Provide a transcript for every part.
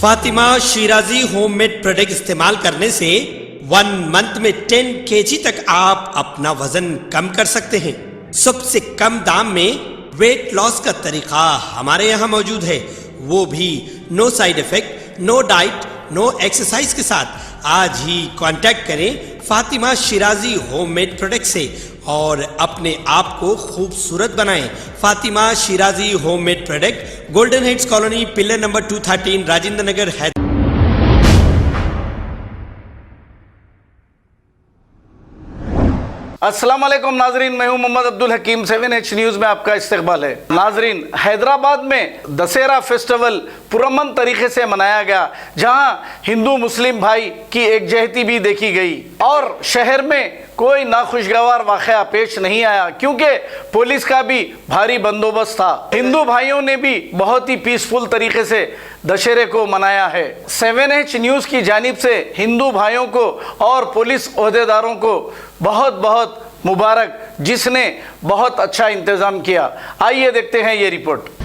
Fatima Shirazi homemade product इस्तेमाल करने से 1 मंथ में 10 kg तक आप अपना वजन कम कर सकते हैं। सबसे कम दाम में वेट लॉस का तरीका हमारे यहाँ मौजूद है, वो भी no side effect, no diet, no exercise के साथ। आज ही कांटेक्ट करें फातिमा शिराजी होममेड प्रोडक्ट से और अपने आप को खूबसूरत बनाएं। Fatima Shirazi homemade product, golden heads colony, pillar number 213, Rajendra Nagar, Hyderabad. अस्सलाम वालेकुम नाजरीन, मैं हूं मोहम्मद अब्दुल हकीम। 7H न्यूज में आपका इस्तकबाल है। नाजरीन, हैदराबाद में दशहरा फेस्टिवल पुरअमन तरीके से मनाया गया, जहां हिंदू मुस्लिम भाई की एकजहती भी देखी गई और शहर में कोई नाखुशगवार वाक़या पेश नहीं आया, क्योंकि पुलिस का भी भारी बंदोबस्त था। हिंदू भाइयों ने भी बहुत ही पीसफुल तरीके से दशहरे को मनाया है। 7H न्यूज की जानिब से हिंदू भाइयों को और पुलिस ओहदेदारों को बहुत बहुत मुबारक, जिसने बहुत अच्छा इंतजाम किया। आइए देखते हैं ये रिपोर्ट।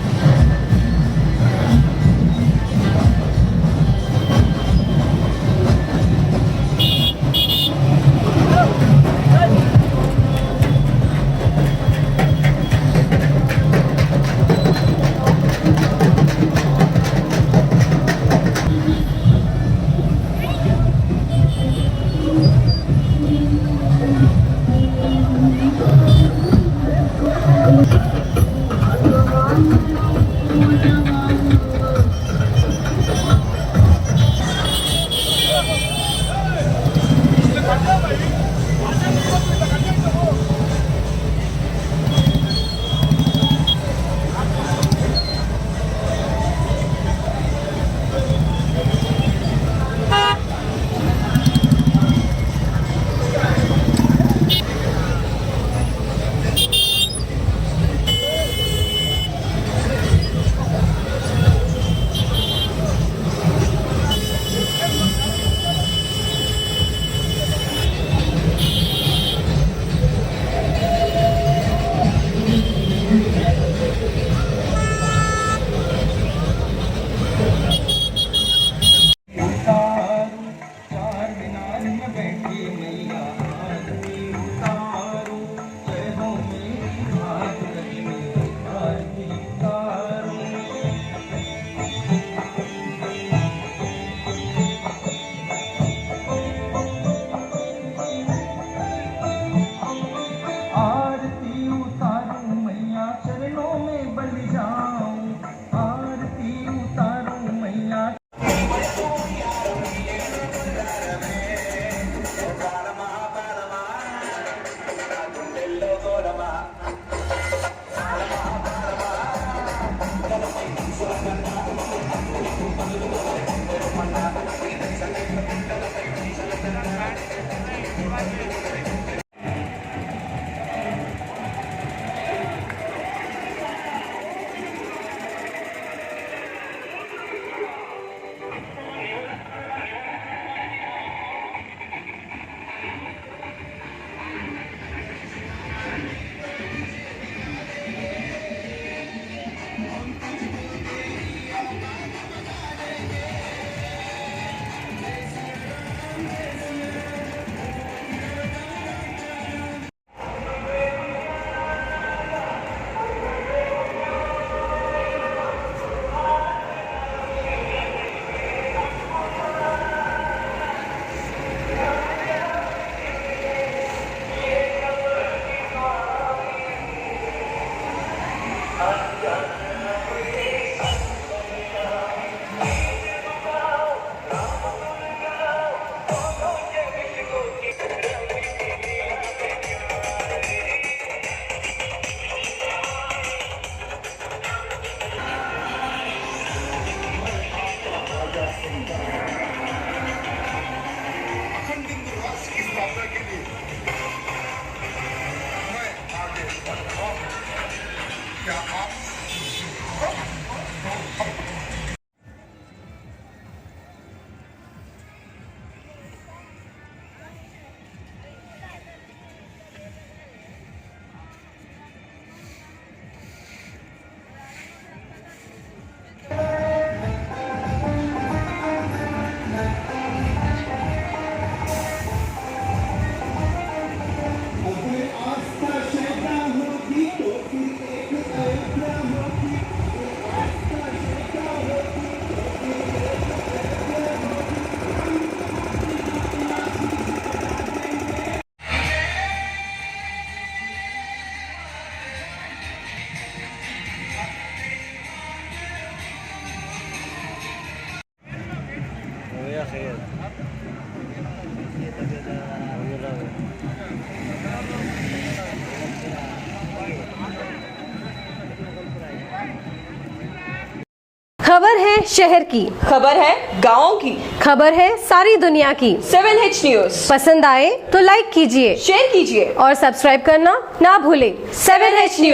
शहर की, खबर है गाँव की, खबर है सारी दुनिया की। 7H न्यूज पसंद आए तो लाइक कीजिए, शेयर कीजिए और सब्सक्राइब करना ना भूले। 7H news.